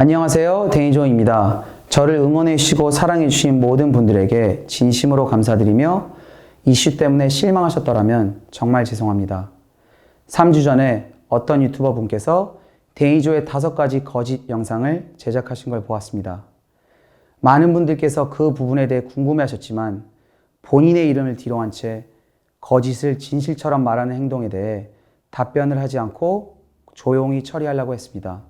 안녕하세요. 데니조입니다. 저를 응원해 주시고 사랑해 주신 모든 분들에게 진심으로 감사드리며 이슈 때문에 실망하셨더라면 정말 죄송합니다. 3주 전에 어떤 유튜버 분께서 데니조의 5가지 거짓 영상을 제작하신 걸 보았습니다. 많은 분들께서 그 부분에 대해 궁금해하셨지만 본인의 이름을 뒤로한 채 거짓을 진실처럼 말하는 행동에 대해 답변을 하지 않고 조용히 처리하려고 했습니다.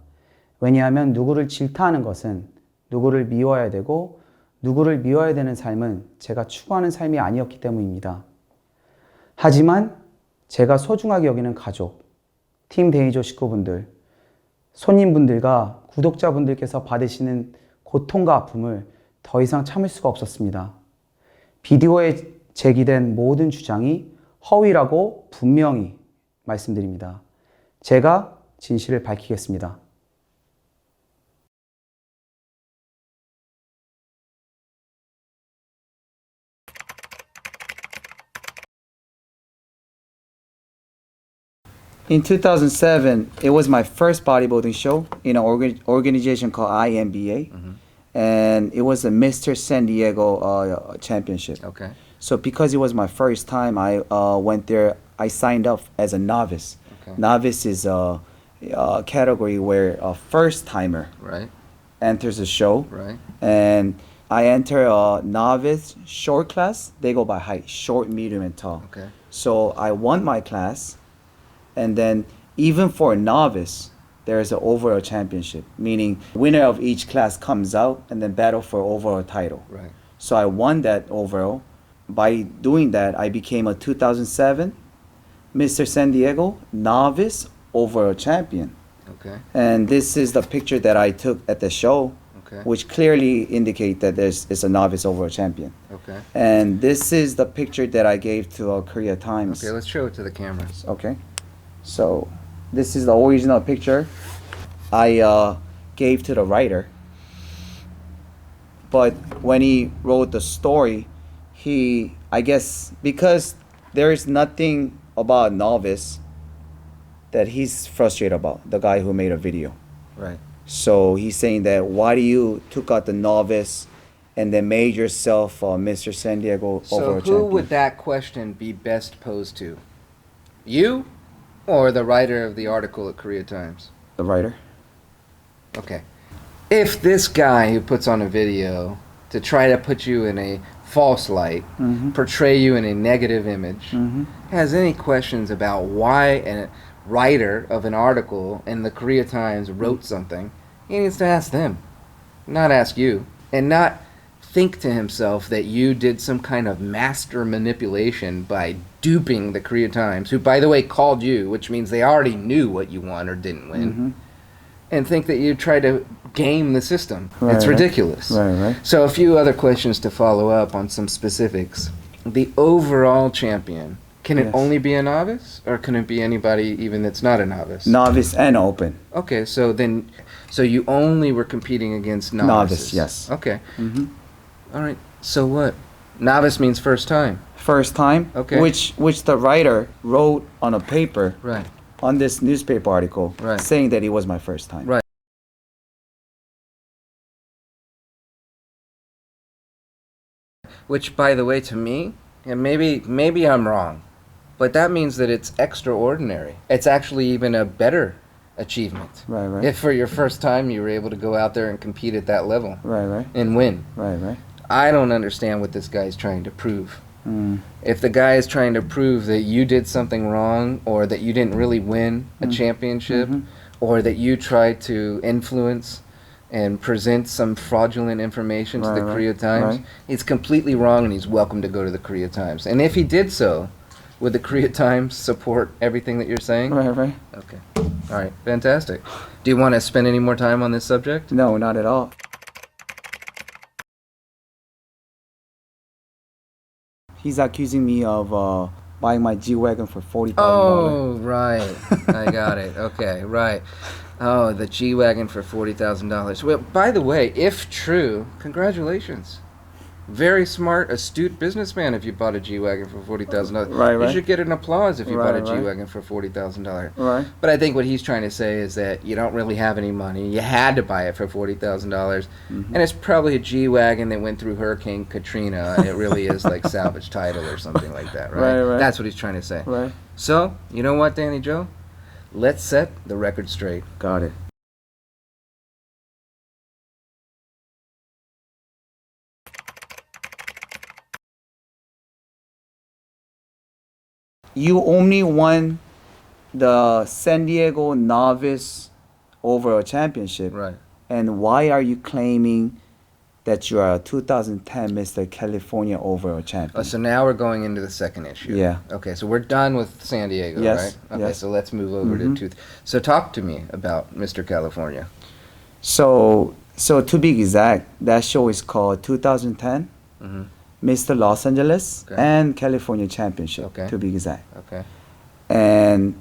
왜냐하면 누구를 질타하는 것은 누구를 미워해야 되고 누구를 미워해야 되는 삶은 제가 추구하는 삶이 아니었기 때문입니다. 하지만 제가 소중하게 여기는 가족, 팀 데니조 식구분들, 손님분들과 구독자분들께서 받으시는 고통과 아픔을 더 이상 참을 수가 없었습니다. 비디오에 제기된 모든 주장이 허위라고 분명히 말씀드립니다. 제가 진실을 밝히겠습니다. In 2007, it was my first bodybuilding show in an organization called IMBA, and it was a Mr. San Diego championship. Okay. So because it was my first time, I went there. I signed up as a novice. Okay. Novice is a category where a first timer Right. enters the show, Right. and I enter a novice short class. They go by height: short, medium, and tall. Okay. So I won my class. And then even for a novice, there is an overall championship, meaning winner of each class comes out and then battle for overall title. Right. So I won that overall. By doing that, I became a 2007 Mr. San Diego novice overall champion. Okay. And this is the picture that I took at the show, Okay. which clearly indicate that it's a novice overall champion. Okay. And this is the picture that I gave to Korea Times. Okay. Let's show it to the cameras. Okay. So this is the original picture I gave to the writer. But when he wrote the story, I guess because there is nothing about novice that he's frustrated about, the guy who made a video. Right. So he's saying that why do you took out the novice and then made yourself Mr. San Diego So overall who champion? would that question be best posed to? You or the writer of the article at Korea Times? The writer. Okay. If this guy who puts on a video to try to put you in a false light, portray you in a negative image, has any questions about why a writer of an article in the Korea Times wrote something, he needs to ask them, not ask you, and not think to himself that you did some kind of master manipulation by duping the Korea Times, who, by the way, called you, which means they already knew what you won or didn't win, and think that you tried to game the system. Right, it's right. ridiculous. Right. So a few other questions to follow up on some specifics. The overall champion, can it Yes. only be a novice, or can it be anybody even that's not a novice? Novice and open. Okay, so you only were competing against novices. Novice, yes. Okay. All right. So what? Novice means first time. First time, Okay. which the writer wrote on a paper Right. on this newspaper article, Right. saying that it was my first time. Right. Which, by the way, to me, and maybe I'm wrong, but that means that it's extraordinary. It's actually even a better achievement. Right. If for your first time you were able to go out there and compete at that level Right. and win. Right. I don't understand what this guy's trying to prove. If the guy is trying to prove that you did something wrong, or that you didn't really win a championship, or that you tried to influence and present some fraudulent information to the Right, Korea Times, right. it's completely wrong, and he's welcome to go to the Korea Times. And if he did so, would the Korea Times support everything that you're saying? Right. Okay. All right. Fantastic. Do you want to spend any more time on this subject? No, not at all. He's accusing me of buying my G-Wagon for $40,000. Oh, right. I got it. Okay, right. Oh, the G-Wagon for $40,000. Well, by the way, if true, congratulations. very smart, astute businessman if you bought a G-Wagon for $40,000. Right, right. You should get an applause if you bought a Right, right. G-Wagon for $40,000. Right. But I think what he's trying to say is that you don't really have any money. You had to buy it for $40,000. And it's probably a G-Wagon that went through Hurricane Katrina, and it really is like salvage title or something like that, right? Right, right. That's what he's trying to say. Right. So, you know what, Danny Joe? Let's set the record straight. Got it. You only won the San Diego Novice Overall Championship. Right. And why are you claiming that you are a 2010 Mr. California Overall Champion? So now we're going into the second issue. Yeah. Okay, so we're done with San Diego, Yes, right? Okay, yes. so let's move over to So talk to me about Mr. California. So to be exact, that show is called 2010 Mr. Los Angeles Okay. and California Championship, Okay. to be exact. Okay. And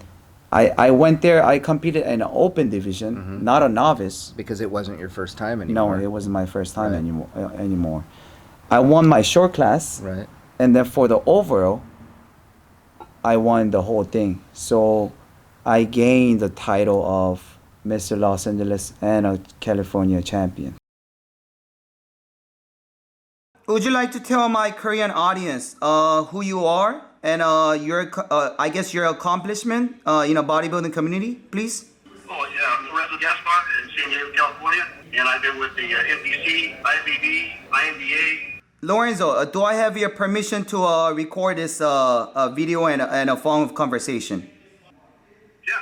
I went there, I competed in an open division, not a novice. Because it wasn't your first time No, anymore. it wasn't my first time Right. anymore. I won my short class, Right. and then for the overall, I won the whole thing. So I gained the title of Mr. Los Angeles and a California champion. Would you like to tell my Korean audience who you are and your, I guess your accomplishment in a bodybuilding community, please? Oh, yeah. I'm Lorenzo Gaspar in San Diego, California. And I've been with the NPC, IFBB, INBA. Lorenzo, do I have your permission to record this video and a phone conversation? Yeah.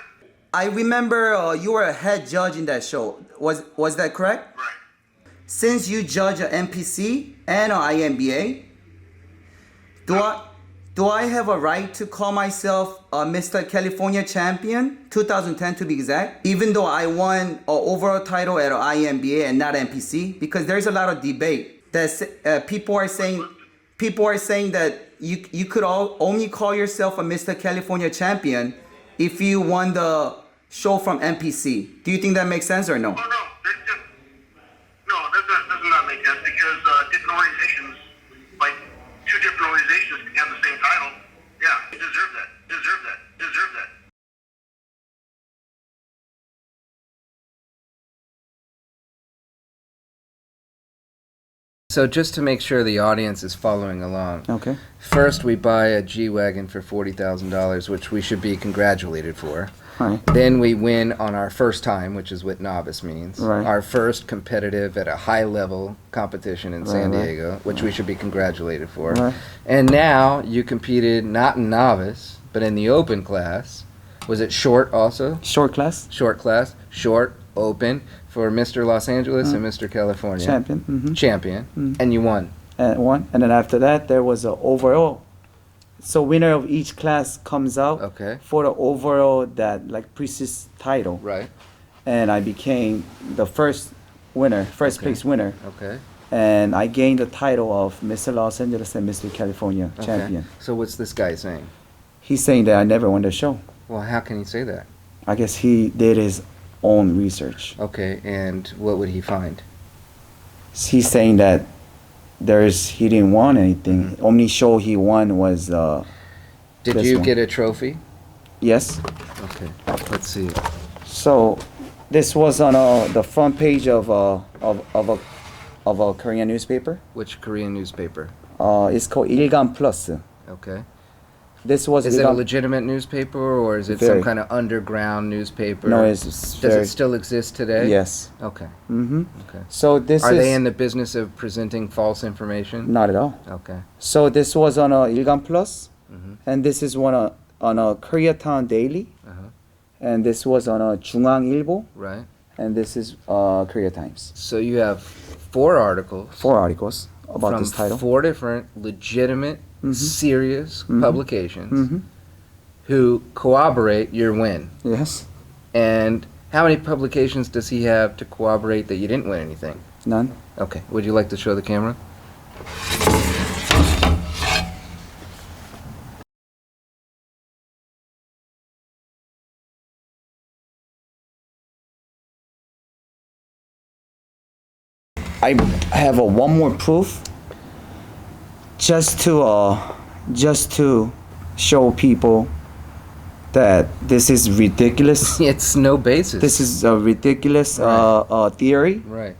I remember you were a head judge in that show. Was that correct? Right. Since you judge an NPC and an INBA, do I have a right to call myself Mr. California Champion 2010 to be exact? Even though I won an overall title at INBA and not NPC, because there's a lot of debate that people are saying that you could only call yourself a Mr. California Champion if you won the show from NPC. Do you think that makes sense or no? Oh, no. That does not make sense because different organizations, like two different organizations can have the same title. Yeah, they deserve that. Deserve that. Deserve that. So just to make sure the audience is following along. Okay. First, we buy a G-Wagon for $40,000, which we should be congratulated for. Right. Then we win on our first time, which is what novice means. Right. Our first competitive at a high-level competition in San right. Diego, which we should be congratulated for. Right. And now you competed not in novice, but in the open class. Was it short also? Short class? Short class, short, open, for Mr. Los Angeles and Mr. California. Champion. Mm-hmm. Champion. And you won. And won. And then after that, there was a overall. So winner of each class comes out Okay. for the overall that like precise title. Right. And I became the first winner, first place winner. Okay. And I gained the title of Mr. Los Angeles and Mr. California Okay. champion. So what's this guy saying? He's saying that I never won the show. Well, how can he say that? I guess he did his own research. Okay, and what would he find? He's saying that he didn't won anything. Only show he won was Did this you one. get a trophy? Yes. Okay, let's see. So this was on the front page of a Korean newspaper. Which Korean newspaper? It's called 일간 플러스. Okay. This was Is it a 일간- legitimate newspaper or is it Very. some kind of underground newspaper? No, it's Does very- it still exist today? Yes. Okay. Mm-hmm. Okay. So this Are is they in the business of presenting false information? not at all. Okay. So this was on a 일간 Plus, Mhm. and this is on a Koreatown Daily, Uh-huh. and this was on a 중앙일보, Right. and this is Korea Times. So you have 4 articles 4 articles about from this title. 4 different legitimate, serious publications Mhm. who corroborate your win. Yes. And how many publications does he have to corroborate that you didn't win anything? None. Okay. Would you like to show the camera? I have one more proof. just to show people that this is ridiculous. It's no basis. This is a ridiculous theory. Right.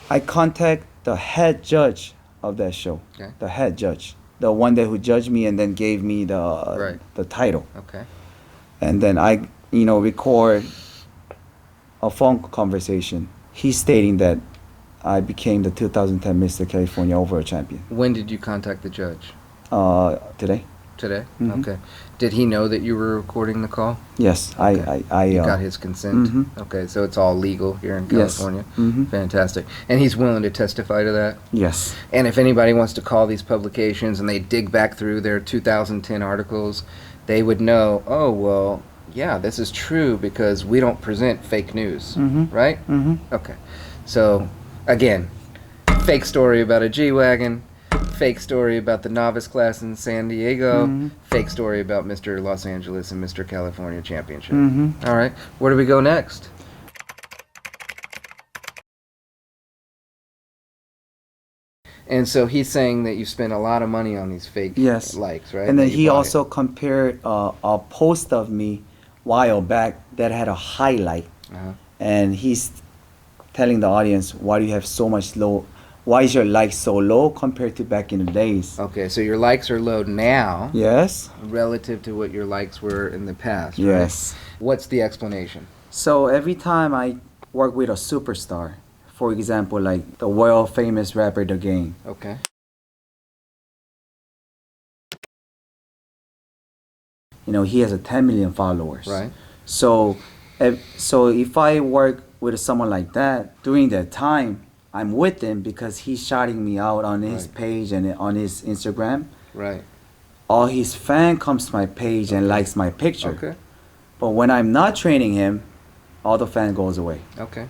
I contact the head judge of that show. Okay. The head judge, the one that who judged me and then gave me the title. Okay. And then I record a phone conversation. He's stating that I became the 2010 Mr. California overall champion. When did you contact the judge? Today. Today? Mhm. Okay. Did he know that you were recording the call? Yes, Okay. I You got his consent? Mhm. Okay, so it's all legal here in Yes. California? Mhm. Fantastic. And he's willing to testify to that? yes. And if anybody wants to call these publications and they dig back through their 2010 articles, they would know, oh, well, yeah, this is true because we don't present fake news, Mhm. right? Mm-hmm. Okay. So, again, fake story about a G-Wagon, fake story about the novice class in San Diego, Mhm. fake story about Mr. Los Angeles and Mr. California Championship. Mm-hmm. All right. Where do we go next? And so he's saying that you spent a lot of money on these fake Yes. likes, right? And then That you he bought it. also compared a post of me while back that had a highlight, Uh-huh. and he's telling the audience, why do you have so much low? Why is your like so low compared to back in the days? Okay, so your likes are low now Yes. relative to what your likes were in the past, right? Yes. What's the explanation? So every time I work with a superstar, for example, like the world famous rapper The Game, Okay. he has 10 million followers. Right. So if I work with someone like that during that time, I'm with him because he's shouting me out on his Right. page and on his Instagram. Right. All his fan comes to my page and likes my picture. Okay. But when I'm not training him, all the fan goes away. Okay.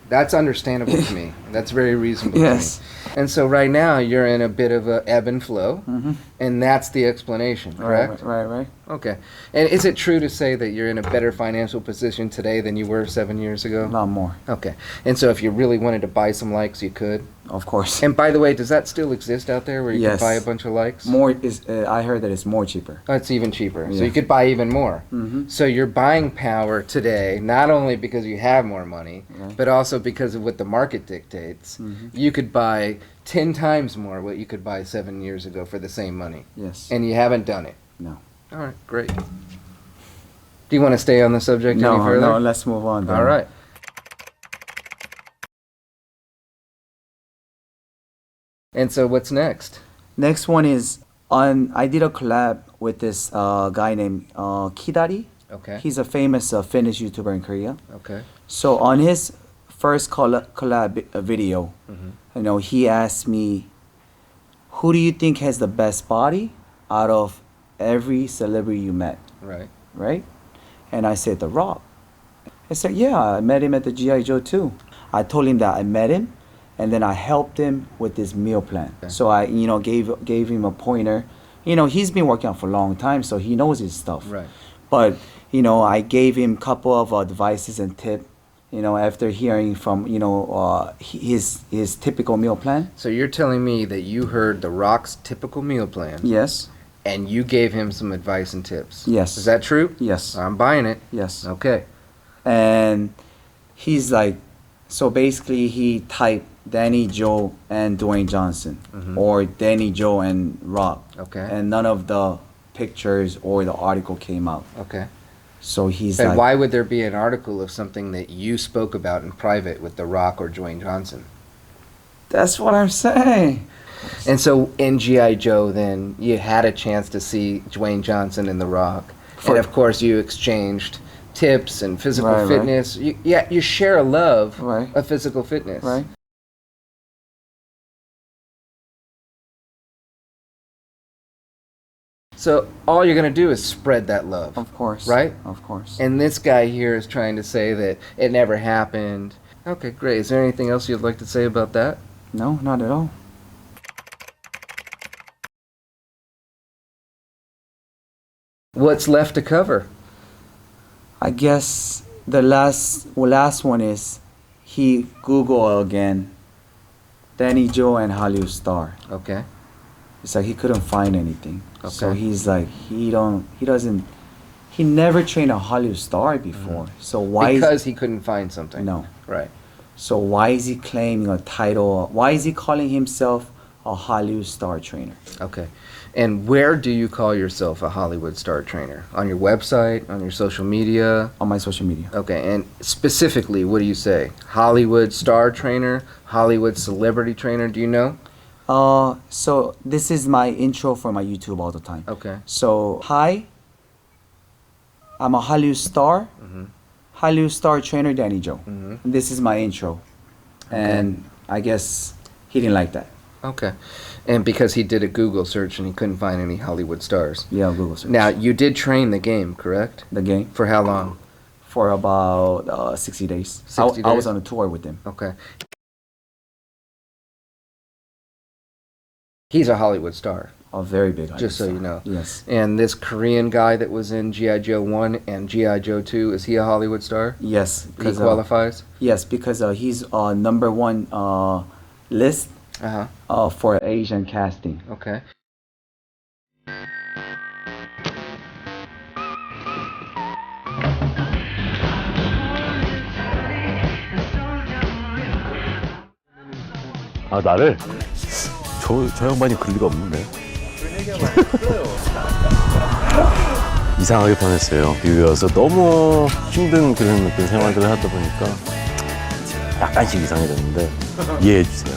That's understandable to me. That's very reasonable Yes. to me. And so right now you're in a bit of a ebb and flow, Mm-hmm. and that's the explanation, correct? Right. Okay. And is it true to say that you're in a better financial position today than you were 7 years A ago? lot more, Okay. And so if you really wanted to buy some likes, you could? of course. And by the way, does that still exist out there where you Yes. can buy a bunch of likes? More is. I heard that it's more cheaper. Oh, it's even cheaper. So Yeah. you could buy even more. Mm-hmm. So your buying power today, not only because you have more money, Right. but also because of what the market dictates, Mhm. you could buy 10 times more what you could buy 7 years ago for the same money. Yes. And you haven't done it. No. All right, great. Do you want to stay on the subject any further? No. Let's move on. All right. And so what's next? Next one is I did a collab with this guy named Kidari. Okay. He's a famous fitness YouTuber in Korea. Okay. So on his first collab video, Mhm. he asked me, who do you think has the best body out of every celebrity you met, Right. right? And I said, The Rock. I said, yeah, I met him at the G.I. Joe too. I told him that I met him, and then I helped him with this meal plan. Okay. So I, gave him a pointer. He's been working out for a long time, so he knows his stuff. Right. But, I gave him a couple of advices and tips, after hearing from, his typical meal plan. So you're telling me that you heard The Rock's typical meal plan Yes, and you gave him some advice and tips. Yes. Is that true? yes, I'm buying it. yes. Okay. And he's like, so basically he typed DannyJoe and Dwayne Johnson, Mhm. or DannyJoe and Rock. Okay. And none of the pictures or the article came out. Okay. So he's And like, why would there be an article of something that you spoke about in private with The Rock or Dwayne Johnson? that's what I'm saying. And so in G.I. Joe, then, you had a chance to see Dwayne Johnson and The Rock. For- And of course, you exchanged tips and physical Right, right. fitness. You share a love Right. of physical fitness. Right? So all you're going to do is spread that love. Of course. Right? Of course. And this guy here is trying to say that it never happened. Okay, great. Is there anything else you'd like to say about that? No, not at all. What's left to cover? I guess the last one is he Google again, DannyJoe and Hollywood star. Okay. It's like he couldn't find anything. So Okay. he's like he never trained a Hollywood star before. So why Because he couldn't find something. No. Right. So why is he claiming a title? Why is he calling himself a Hollywood star trainer? Okay. And where do you call yourself a Hollywood star trainer? On your website? On your social media? On my social media. Okay. And specifically, what do you say? Hollywood star trainer? Hollywood celebrity trainer? Do you know? So this is my intro for my YouTube all the time. Okay. So hi, I'm a Hollywood star, Hollywood star trainer DannyJoe. And this is my intro, and I guess he didn't like that. Okay. And because he did a Google search and he couldn't find any Hollywood stars. Yeah, Google search. Now, you did train the game, correct? The game For how long? for about 60 days. 60 I was days? on a tour with him. Okay. He's a Hollywood star, A very big. just so Hollywood you star. know. Yes. And this Korean guy that was in G.I. Joe 1 and G.I. Joe 2, is he a Hollywood star? Yes. He Because qualifies? yes, because he's number one list Uh-huh. for Asian casting. Okay. 아 나를? 저 양반이 그럴 리가 없는데. 이상하게 변했어요. 미국에 와서 너무 힘든 그런 어떤 생활들을 하다 보니까 약간씩 이상해졌는데 이해해 주세요.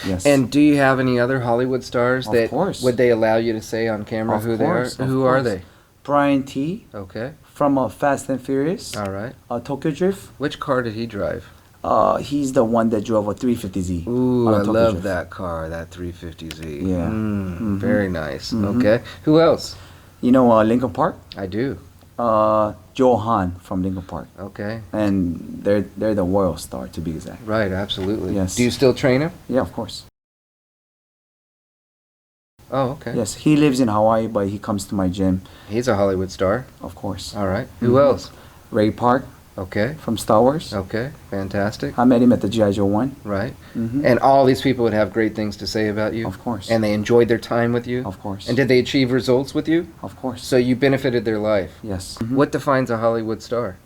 Yes. And do you have any other Hollywood stars Of that course. would they allow you to say on camera Of who course, they are? of Who are course. they? Brian T. Okay. from Fast and Furious, All right. Tokyo Drift. Which car did he drive? He's the one that drove a 350Z. Ooh, on a I Tokyo love Drift. that car, that 350Z. Yeah. Very nice. Okay. Who else? You know Lincoln Park? I do. Johan from Lincoln Park, Okay. and they're the world star to be exact. Right, absolutely. Yes. Do you still train him? Yeah, of course. Oh, okay. Yes, he lives in Hawaii, but he comes to my gym, He's a Hollywood star. of course. All right. Who else? Ray Park Okay. from Star Wars. Okay. Fantastic. I met him at the G.I. Joe 1. Right. Mhm. And all these people would have great things to say about you. Of course. And they enjoyed their time with you. Of course. And did they achieve results with you? Of course. So you benefited their life. Yes. What defines a Hollywood star?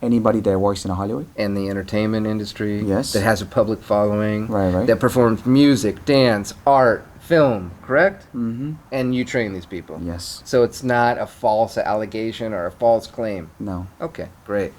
Anybody that works in Hollywood? In the entertainment industry. Yes. That has a public following. Right. That performs music, dance, art, film. Correct? Mm-hmm. And you train these people. Yes. So it's not a false allegation or a false claim. No. Okay, great.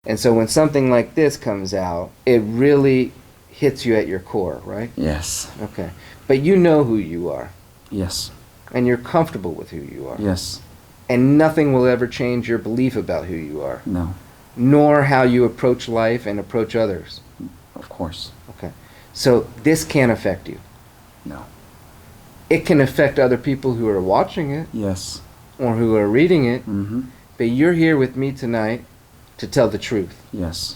And so when something like this comes out, it really hits you at your core, right? Yes. Okay. But you know who you are, Yes. and you're comfortable with who you are. Yes. And nothing will ever change your belief about who you are, No. nor how you approach life and approach others. Of course. Okay. So this can't affect you. No. It can affect other people who are watching it Yes. or who are reading it, Mm-hmm. but you're here with me tonight to tell the truth. Yes.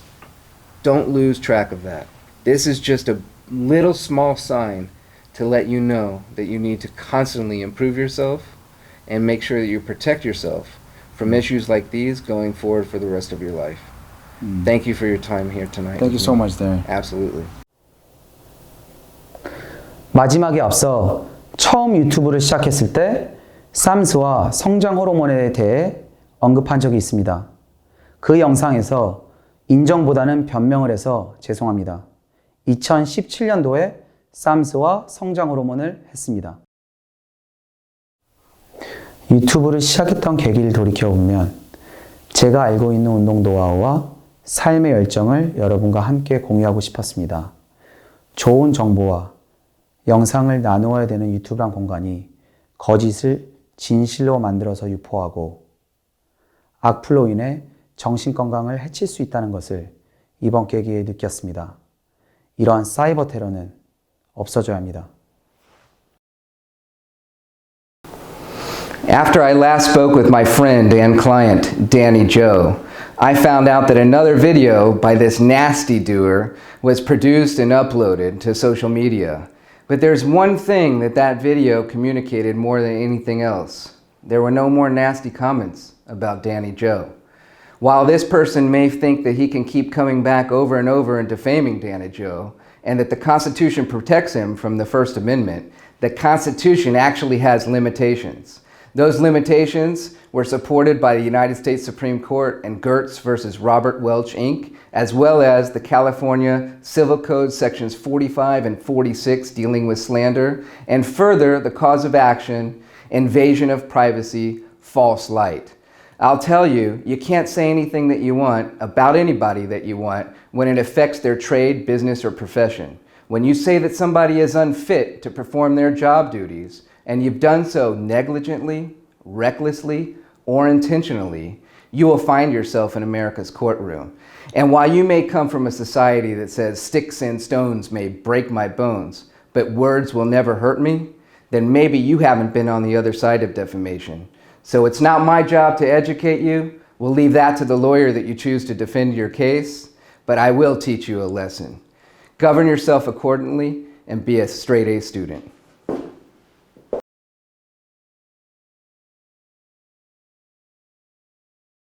Don't lose track of that. This is just a little small sign to let you know that you need to constantly improve yourself and make sure that you protect yourself from issues like these going forward for the rest of your life. Thank you for your time here tonight. Thank you so much, Darren. Absolutely. 마지막에 앞서 처음 유튜브를 시작했을 때 쌈스와 성장 호르몬에 대해 언급한 적이 있습니다. 그 영상에서 인정보다는 변명을 해서 죄송합니다. 2017년도에 쌈스와 성장 호르몬을 했습니다. 유튜브를 시작했던 계기를 돌이켜보면 제가 알고 있는 운동 노하우와 삶의 열정을 여러분과 함께 공유하고 싶었습니다. 좋은 정보와 영상을 나누어야 되는 유튜브란 공간이 거짓을 진실로 만들어서 유포하고 악플로 인해 정신 건강을 해칠 수 있다는 것을 이번 계기에 느꼈습니다. 이러한 사이버 테러는 없어져야 합니다. After I last spoke with my friend and client, DannyJoe, I found out that another video by this nasty doer was produced and uploaded to social media. But there's one thing that video communicated more than anything else. There were no more nasty comments about DannyJoe. While this person may think that he can keep coming back over and over and defaming DannyJoe, and that the Constitution protects him from the First Amendment, the Constitution actually has limitations. Those limitations were supported by the United States Supreme Court in Gertz versus Robert Welch, Inc., as well as the California Civil Code sections 45 and 46 dealing with slander, and further the cause of action, invasion of privacy, false light. I'll tell you, you can't say anything that you want about anybody that you want when it affects their trade, business, or profession. When you say that somebody is unfit to perform their job duties, and you've done so negligently, recklessly, or intentionally, you will find yourself in America's courtroom. And while you may come from a society that says sticks and stones may break my bones, but words will never hurt me, then maybe you haven't been on the other side of defamation. So it's not my job to educate you. We'll leave that to the lawyer that you choose to defend your case, but I will teach you a lesson. Govern yourself accordingly and be a straight A student.